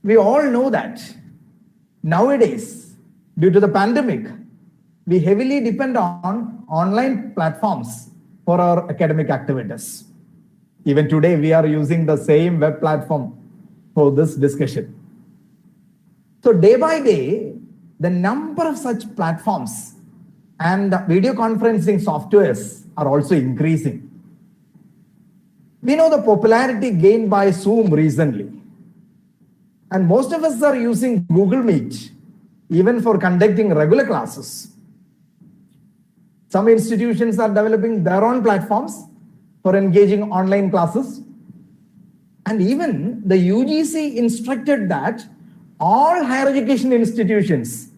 We all know that nowadays, due to the pandemic, we heavily depend on online platforms for our academic activities. Even today, we are using the same web platform for this discussion. So day by day, the number of such platforms and video conferencing softwares are also increasing. We know the popularity gained by Zoom recently. And most of us are using Google Meet, even for conducting regular classes. Some institutions are developing their own platforms for engaging online classes. And even the UGC instructed that all higher education institutions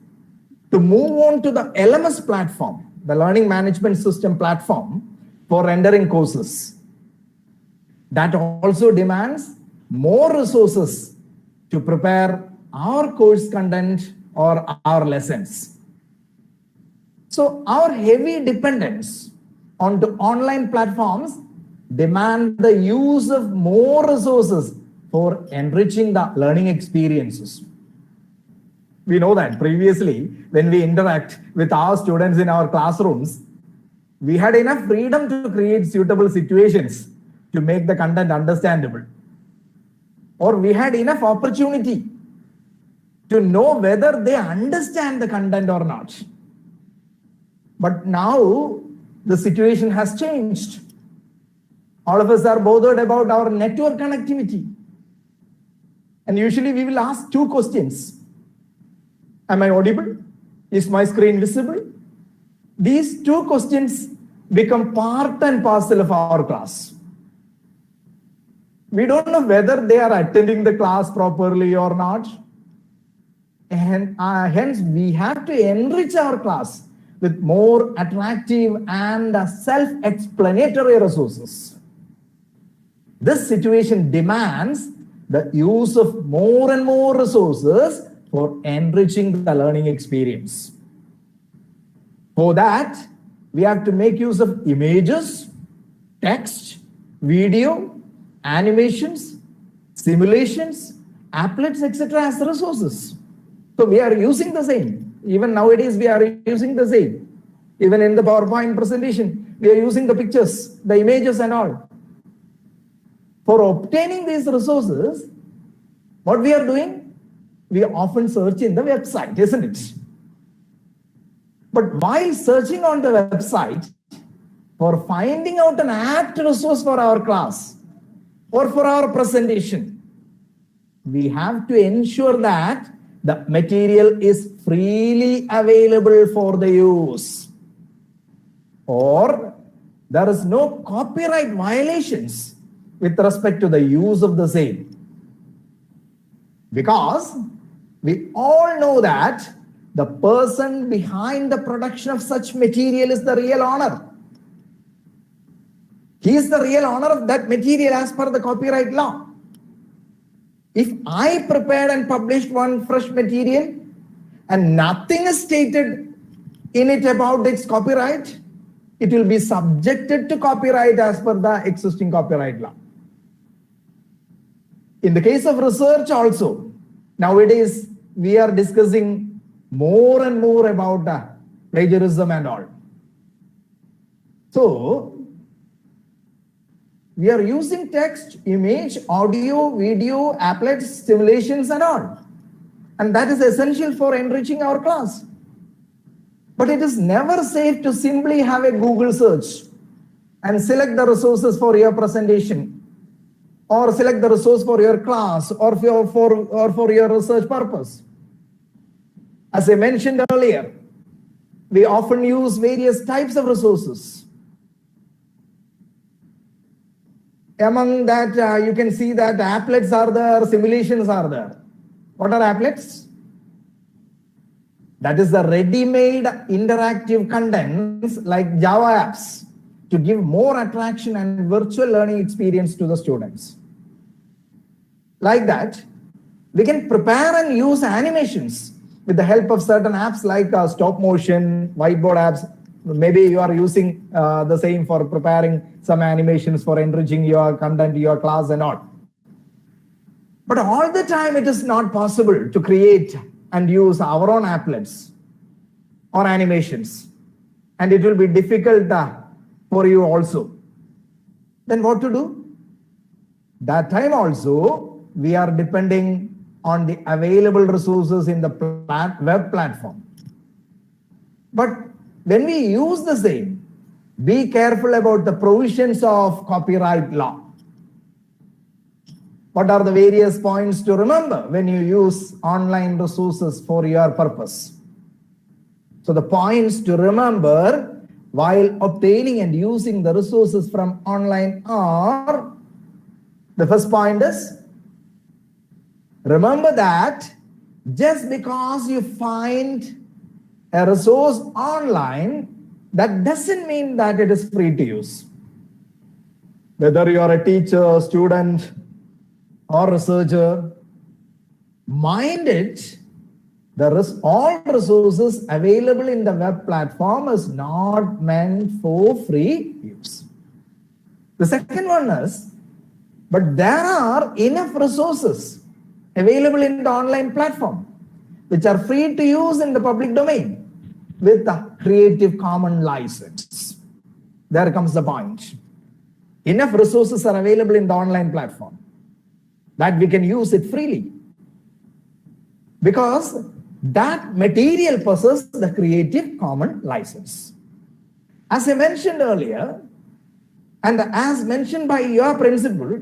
to move on to the LMS platform, the Learning Management System platform, for rendering courses. That also demands more resources to prepare our course content or our lessons. So our heavy dependence on the online platforms demand the use of more resources for enriching the learning experiences. We know that previously, when we interact with our students in our classrooms, we had enough freedom to create suitable situations to make the content understandable. Or we had enough opportunity to know whether they understand the content or not. But now the situation has changed. All of us are bothered about our network connectivity. And usually we will ask two questions. Am I audible? Is my screen visible? These two questions become part and parcel of our class. We don't know whether they are attending the class properly or not. And hence we have to enrich our class with more attractive and self-explanatory resources. This situation demands the use of more and more resources for enriching the learning experience. For that, we have to make use of images, text, video, animations, simulations, applets, etc. as resources. So we are using the same. Even nowadays, we are using the same. Even in the PowerPoint presentation, we are using the pictures, the images and all. For obtaining these resources, what we are doing? We often search in the website, isn't it? But while searching on the website for finding out an apt resource for our class or for our presentation, we have to ensure that the material is freely available for the use, or there is no copyright violations with respect to the use of the same. Because we all know that the person behind the production of such material is the real owner. He is the real owner of that material as per the copyright law. If I prepared and published one fresh material and nothing is stated in it about its copyright, it will be subjected to copyright as per the existing copyright law. In the case of research also, nowadays we are discussing more and more about plagiarism and all. So, we are using text, image, audio, video, applets, simulations and all. And that is essential for enriching our class. But it is never safe to simply have a Google search and select the resources for your presentation, or select the resource for your class, or for your research purpose. As I mentioned earlier, we often use various types of resources. Among that, you can see that applets are there, simulations are there. What are applets? That is the ready-made interactive contents like Java apps to give more attraction and virtual learning experience to the students. Like that, we can prepare and use animations with the help of certain apps like stop motion, whiteboard apps. Maybe you are using the same for preparing some animations for enriching your content, your class and all. But all the time it is not possible to create and use our own applets or animations. And it will be difficult for you also. Then what to do? That time also, we are depending on the available resources in the web platform. But when we use the same, be careful about the provisions of copyright law. What are the various points to remember when you use online resources for your purpose? So the points to remember while obtaining and using the resources from online are, the first point is, remember that just because you find a resource online, that doesn't mean that it is free to use. Whether you are a teacher, student, or researcher, mind it, all resources available in the web platform is not meant for free use. The second one is, but there are enough resources available in the online platform which are free to use in the public domain with the Creative Commons license. There comes the point. Enough resources are available in the online platform that we can use it freely, because that material possesses the Creative Commons license. As I mentioned earlier, and as mentioned by your principal,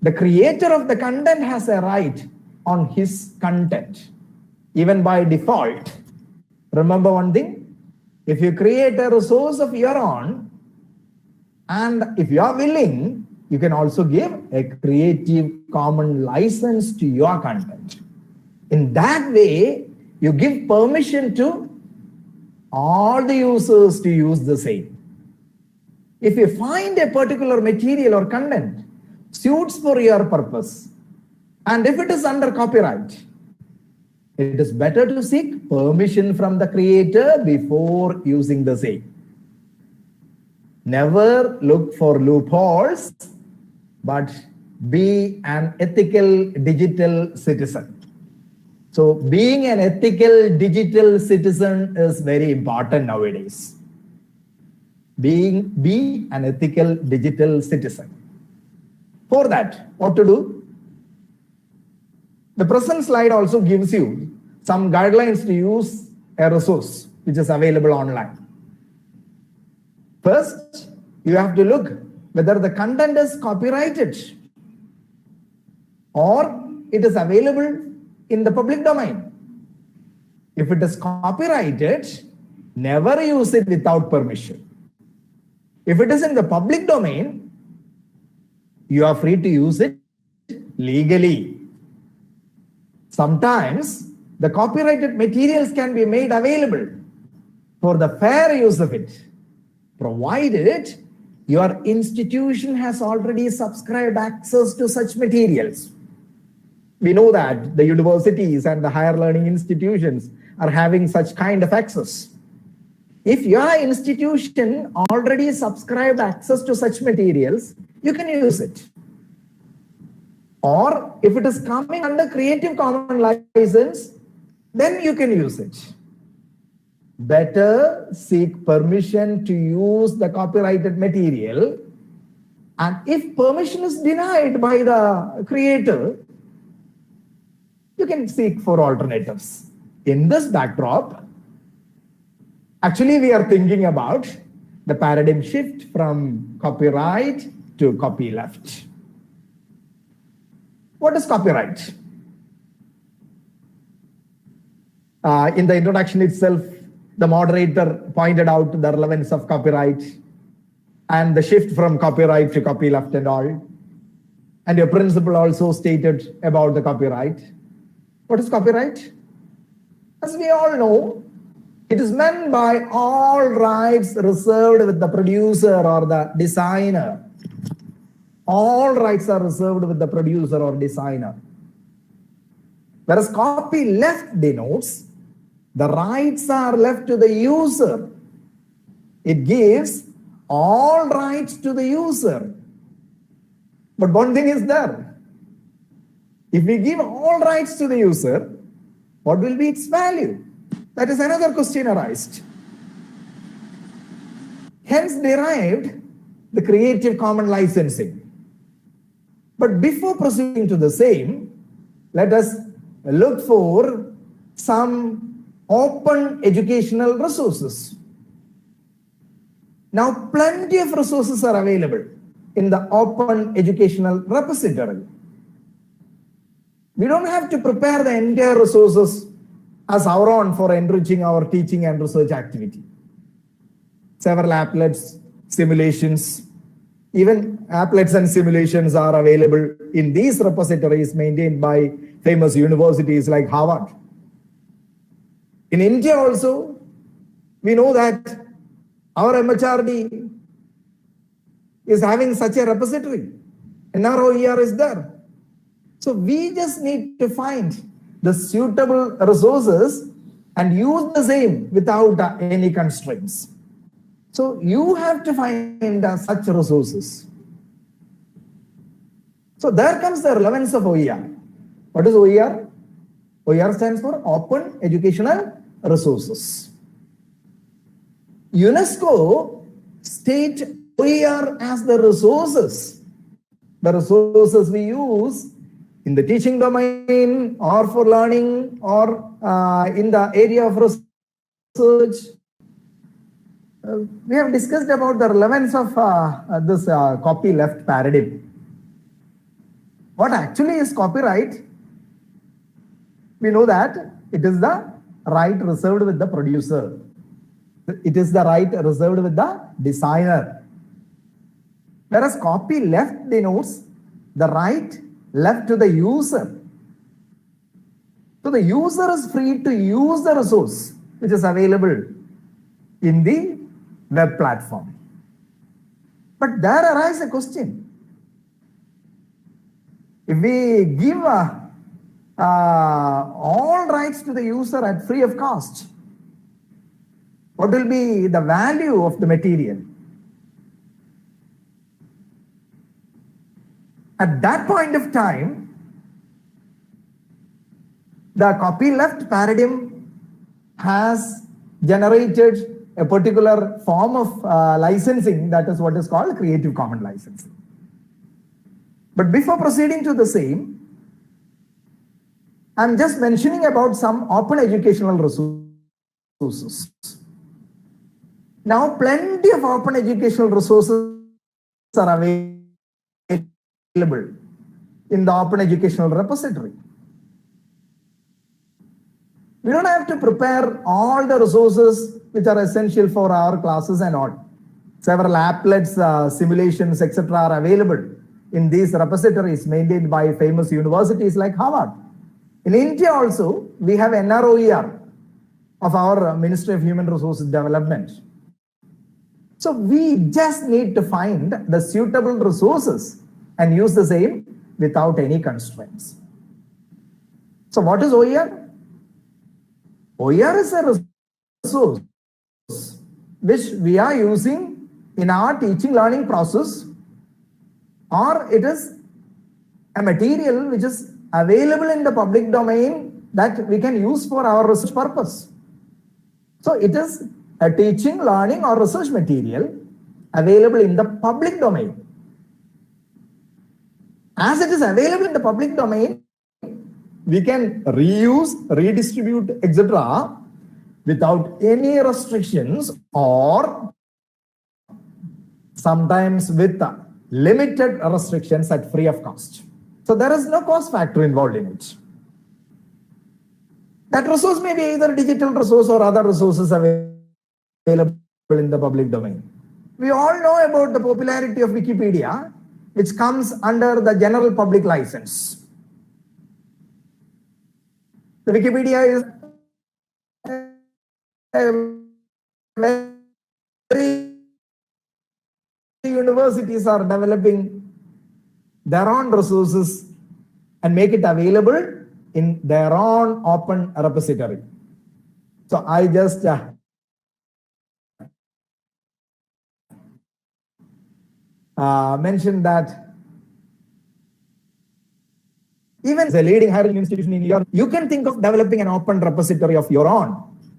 the creator of the content has a right on his content, even by default. Remember one thing, if you create a resource of your own, and if you are willing, you can also give a Creative Commons license to your content. In that way, you give permission to all the users to use the same. If you find a particular material or content suits for your purpose, and if it is under copyright, it is better to seek permission from the creator before using the same. Never look for loopholes, but be an ethical digital citizen. So being an ethical digital citizen is very important nowadays. Be an ethical digital citizen. For that, what to do? The present slide also gives you some guidelines to use a resource which is available online. First, you have to look whether the content is copyrighted or it is available in the public domain. If it is copyrighted, never use it without permission. If it is in the public domain, you are free to use it legally. Sometimes the copyrighted materials can be made available for the fair use of it, provided your institution has already subscribed access to such materials. We know that the universities and the higher learning institutions are having such kind of access. If your institution already subscribed access to such materials, you can use it. Or if it is coming under Creative Commons license, then you can use it. Better seek permission to use the copyrighted material, and if permission is denied by the creator, you can seek for alternatives. In this backdrop, actually we are thinking about the paradigm shift from copyright to copyleft. What is copyright? In the introduction itself, the moderator pointed out the relevance of copyright and the shift from copyright to copyleft and all. And your principal also stated about the copyright. What is copyright? As we all know, it is meant by all rights reserved with the producer or the designer. All rights are reserved with the producer or designer. Whereas copyleft denotes the rights are left to the user. It gives all rights to the user. But one thing is there. If we give all rights to the user, what will be its value? That is another question arised. Hence derived the Creative Commons licensing. But before proceeding to the same, let us look for some open educational resources. Now, plenty of resources are available in the open educational repository. We don't have to prepare the entire resources as our own for enriching our teaching and research activity. Several applets, simulations, even applets and simulations are available in these repositories maintained by famous universities like Harvard. In India also, we know that our MHRD is having such a repository. NROER is there. So we just need to find the suitable resources and use the same without any constraints. So you have to find such resources. So there comes the relevance of OER. What is OER? OER stands for Open Educational Resources. UNESCO states OER as the resources we use in the teaching domain or for learning or in the area of research. We have discussed about the relevance of this copyleft paradigm. What actually is copyright? We know that it is the right reserved with the producer. It is the right reserved with the designer. Whereas copyleft denotes the right left to the user. So the user is free to use the resource which is available in the web platform. But there arises a question. If we give all rights to the user at free of cost, what will be the value of the material? At that point of time, the copyleft paradigm has generated a particular form of licensing, that is what is called Creative Commons licensing. But before proceeding to the same, I'm just mentioning about some open educational resources. Now, plenty of open educational resources are available in the open educational repository. We don't have to prepare all the resources which are essential for our classes and all. Several applets, simulations, etc. are available in these repositories maintained by famous universities like Harvard. In India also, we have NROER of our Ministry of Human Resources Development. So we just need to find the suitable resources and use the same without any constraints. So what is OER? OER is a resource which we are using in our teaching learning process, or it is a material which is available in the public domain that we can use for our research purpose. So it is a teaching, learning or research material available in the public domain. As it is available in the public domain, we can reuse, redistribute, etc. without any restrictions, or sometimes with limited restrictions at free of cost. So there is no cost factor involved in it. That resource may be either digital resource or other resources available in the public domain. We all know about the popularity of Wikipedia, which comes under the general public license. The Wikipedia is very universities are developing their own resources and make it available in their own open repository. So I just mentioned that Even as a leading higher education institution in India, you can think of developing an open repository of your own.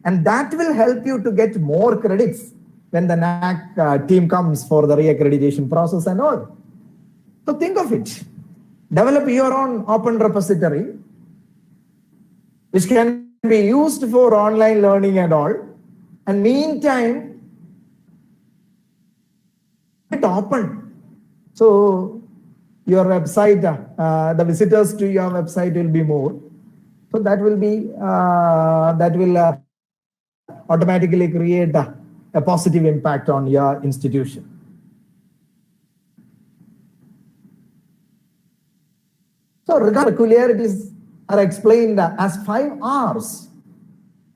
And that will help you to get more credits when the NAAC team comes for the re-accreditation process and all. So think of it. Develop your own open repository, which can be used for online learning and all. And meantime, it open. So your website, the visitors to your website will be more. So that will be, automatically create a positive impact on your institution. So peculiarities are explained as 5 R's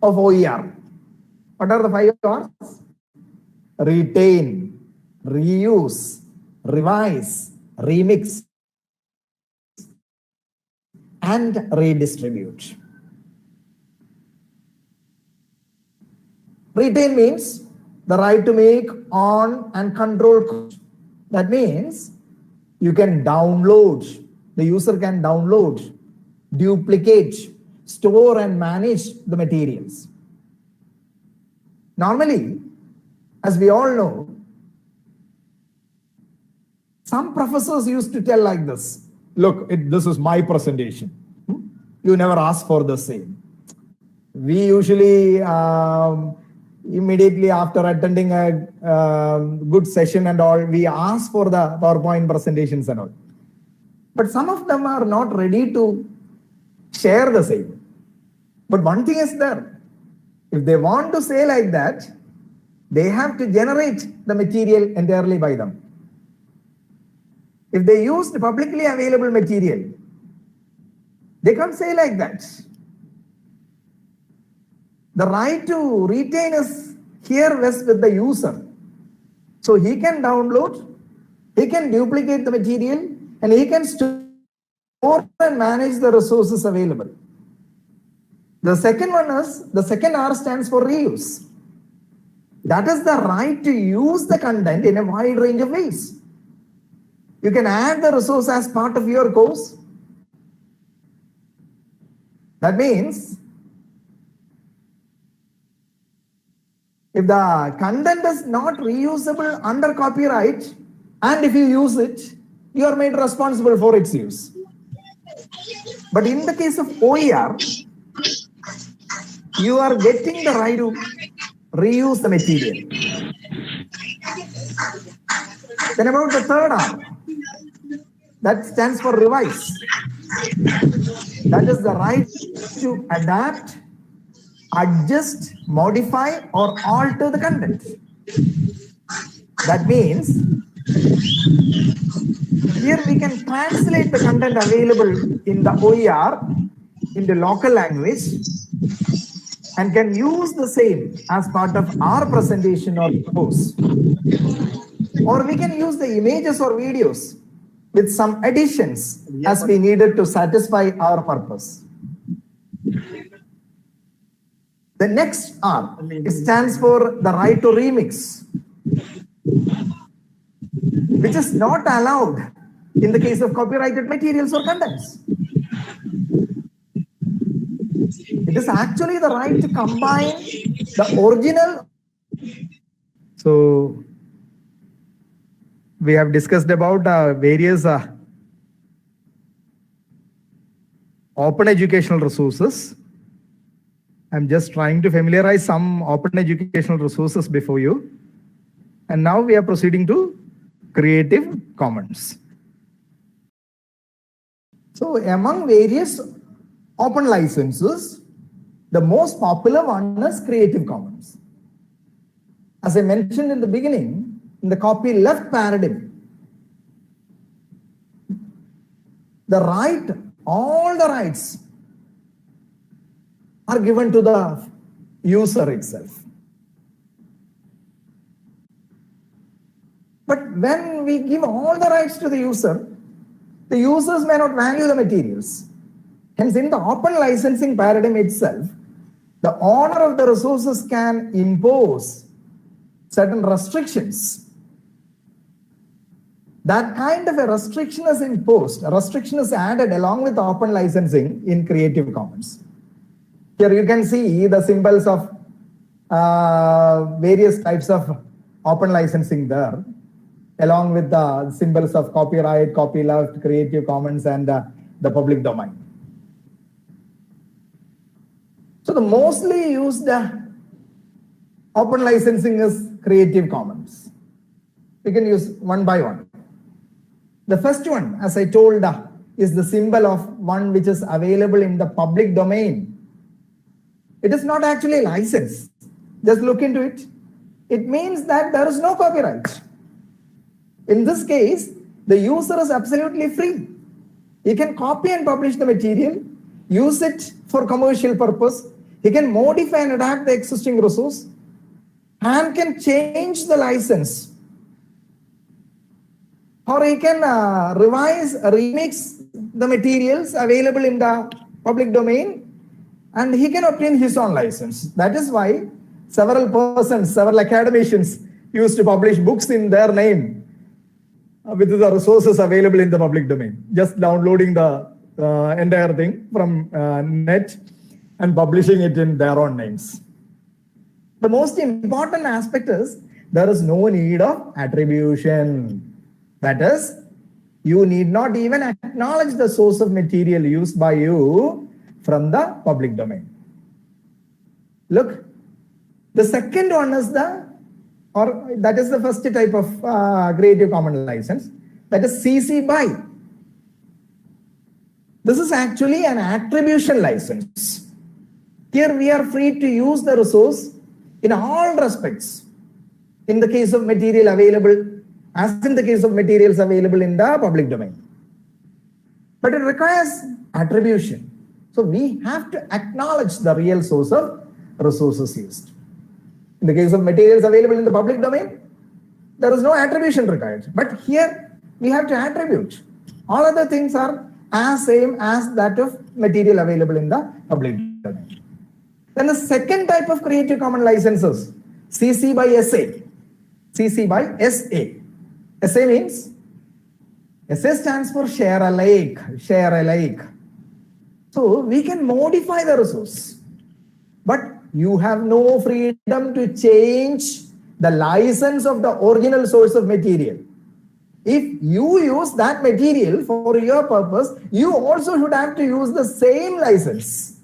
of OER. What are the 5 R's? Retain, reuse, revise, remix, and redistribute. Retain means the right to make, on, and control. That means you can download, the user can download, duplicate, store, and manage the materials. Normally, as we all know, some professors used to tell like this, look, this is my presentation. You never ask for the same. We usually, immediately after attending a good session and all, we ask for the PowerPoint presentations and all. But some of them are not ready to share the same. But one thing is there. If they want to say like that, they have to generate the material entirely by them. If they use the publicly available material, they can't say like that. The right to retain is here rests with the user. So he can download, he can duplicate the material, and he can store and manage the resources available. The second one is, the second R stands for reuse. That is the right to use the content in a wide range of ways. You can add the resource as part of your course. That means if the content is not reusable under copyright, and if you use it, you are made responsible for its use. But in the case of OER, you are getting the right to reuse the material. Then about the third R, that stands for revise. That is the right to adapt, adjust, modify, or alter the content. That means here we can translate the content available in the OER into local language and can use the same as part of our presentation or course. Or we can use the images or videos with some additions as we needed to satisfy our purpose. The next R, it stands for the right to remix, which is not allowed in the case of copyrighted materials or contents. It is actually the right to combine the original. So we have discussed about various open educational resources. I'm just trying to familiarize some open educational resources before you. And now we are proceeding to Creative Commons. So among various open licenses, the most popular one is Creative Commons. As I mentioned in the beginning, in the copyleft paradigm, all the rights are given to the user itself. But when we give all the rights to the users may not value the materials. Hence, in the open licensing paradigm itself, the owner of the resources can impose certain restrictions That kind of a restriction is imposed, a restriction is added along with open licensing in Creative Commons. Here you can see the symbols of various types of open licensing there, along with the symbols of copyright, copyleft, Creative Commons, and the public domain. So the mostly used open licensing is Creative Commons. We can use one by one. The first one, as I told, is the symbol of one which is available in the public domain. It is not actually a license. Just look into it. It means that there is no copyright. In this case, the user is absolutely free. He can copy and publish the material, use it for commercial purpose. He can modify and adapt the existing resource and can change the license. Or he can revise, remix the materials available in the public domain, and he can obtain his own license. That is why several persons, several academicians used to publish books in their name with the resources available in the public domain, just downloading the entire thing from net and publishing it in their own names. The most important aspect is there is no need of attribution. That is, you need not even acknowledge the source of material used by you from the public domain. Look, the second one is that is the first type of Creative Commons license, that is CC BY. This is actually an attribution license. Here we are free to use the resource in all respects. In the case of material available, as in the case of materials available in the public domain. But it requires attribution. So we have to acknowledge the real source of resources used. In the case of materials available in the public domain, there is no attribution required. But here we have to attribute. All other things are as same as that of material available in the public domain. Then the second type of Creative Commons licenses, CC BY SA. CC BY SA. SA means, SA stands for share alike, share alike. So we can modify the resource, but you have no freedom to change the license of the original source of material. If you use that material for your purpose, you also should have to use the same license.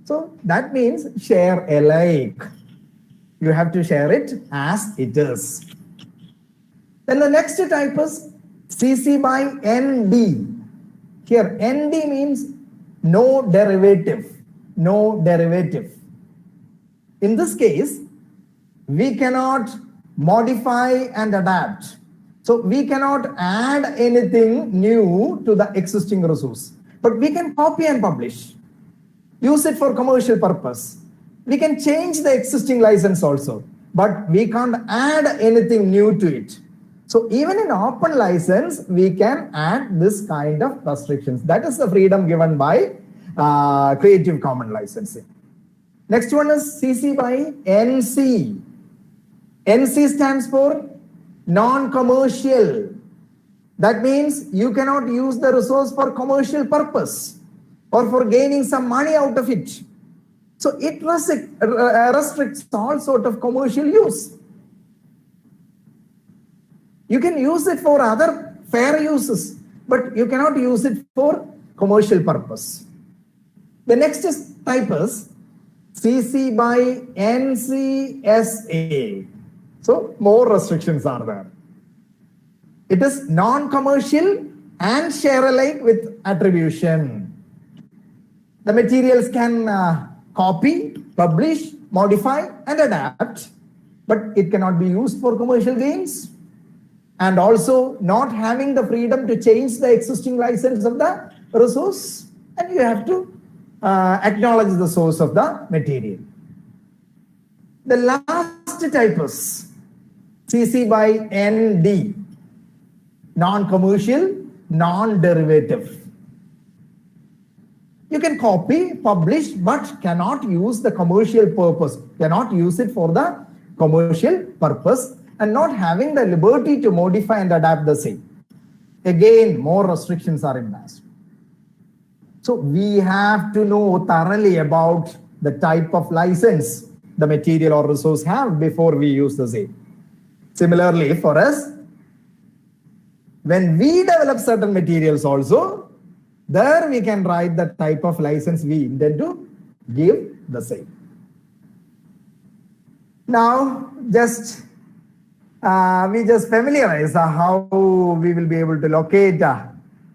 So that means share alike. You have to share it as it is. Then the next type is CC BY ND. Here ND means no derivative. No derivative. In this case, we cannot modify and adapt. So we cannot add anything new to the existing resource. But we can copy and publish. Use it for commercial purpose. We can change the existing license also. But we can't add anything new to it. So even in open license, we can add this kind of restrictions. That is the freedom given by Creative Commons licensing. Next one is CC BY NC. NC stands for non-commercial. That means you cannot use the resource for commercial purpose or for gaining some money out of it. So it restricts all sort of commercial use. You can use it for other fair uses, but you cannot use it for commercial purpose. The next type is CC BY NCSA. So more restrictions are there. It is non-commercial and share alike with attribution. The materials can copy, publish, modify, and adapt, but it cannot be used for commercial gains. And also not having the freedom to change the existing license of the resource, and you have to acknowledge the source of the material. The last type is CC BY ND, non-commercial, non-derivative. You can copy, publish, but cannot use the commercial purpose, cannot use it for the commercial purpose, and not having the liberty to modify and adapt the same. Again, more restrictions are imposed. So we have to know thoroughly about the type of license the material or resource have before we use the same. Similarly, for us, when we develop certain materials also, there we can write the type of license we intend to give the same. Now, we just familiarize how we will be able to locate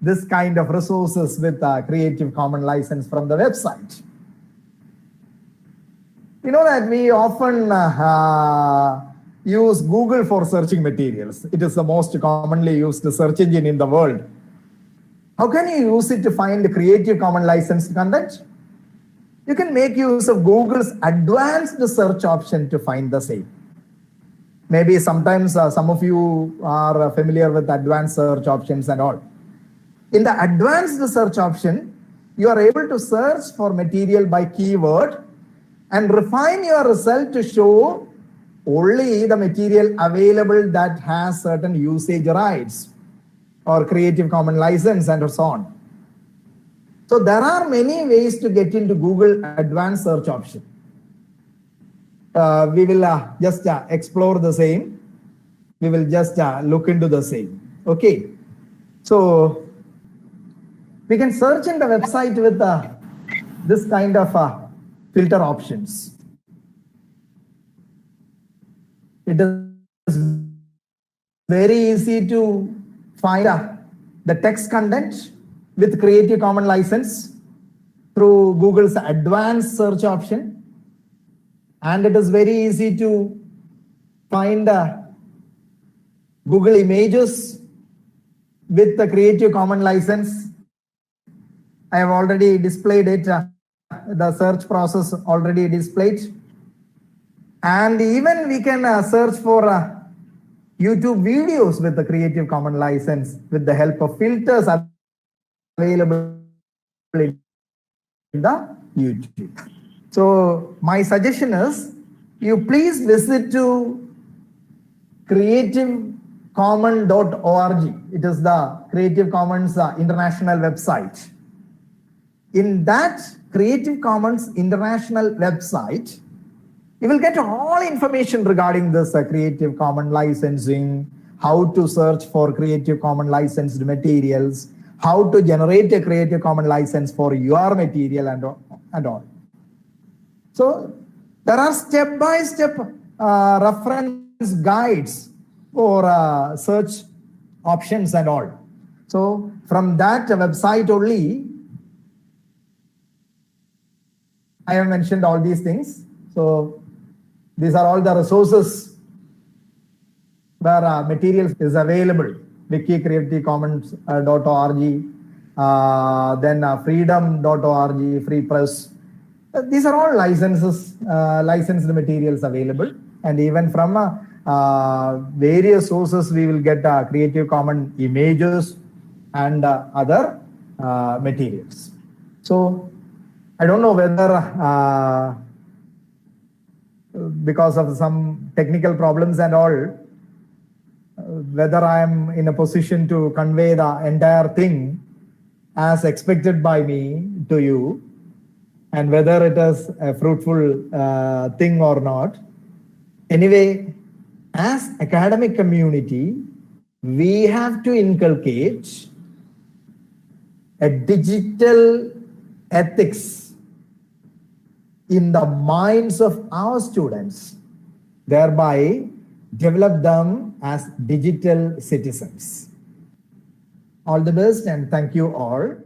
this kind of resources with Creative Commons license from the website. You know that we often use Google for searching materials. It is the most commonly used search engine in the world. How can you use it to find Creative Commons licensed content? You can make use of Google's advanced search option to find the same. Maybe sometimes some of you are familiar with advanced search options and all. In the advanced search option, you are able to search for material by keyword and refine your result to show only the material available that has certain usage rights or Creative Commons license and so on. So there are many ways to get into Google advanced search option. We will just explore the same. We will just look into the same. Okay. So we can search in the website with this kind of filter options. It is very easy to find the text content with Creative Commons license through Google's advanced search option. And it is very easy to find Google images with the Creative Commons license. I have already displayed it, the search process already displayed. And even we can search for YouTube videos with the Creative Commons license with the help of filters available in the YouTube. So my suggestion is you please visit to creativecommons.org. It is the Creative Commons international website. In that Creative Commons international website, you will get all information regarding this Creative Commons licensing, how to search for Creative Commons licensed materials, how to generate a Creative Commons license for your material and all. So there are step-by-step reference guides for search options and all. So from that website only, I have mentioned all these things. So these are all the resources where materials is available. Wiki creativecommons.org, then freedom.org, free press. These are all licenses, licensed materials available. And even from various sources, we will get Creative Commons images and other materials. So I don't know whether because of some technical problems and all, whether I am in a position to convey the entire thing as expected by me to you, and whether it is a fruitful thing or not. Anyway, as academic community, we have to inculcate a digital ethics in the minds of our students, thereby develop them as digital citizens. All the best and thank you all.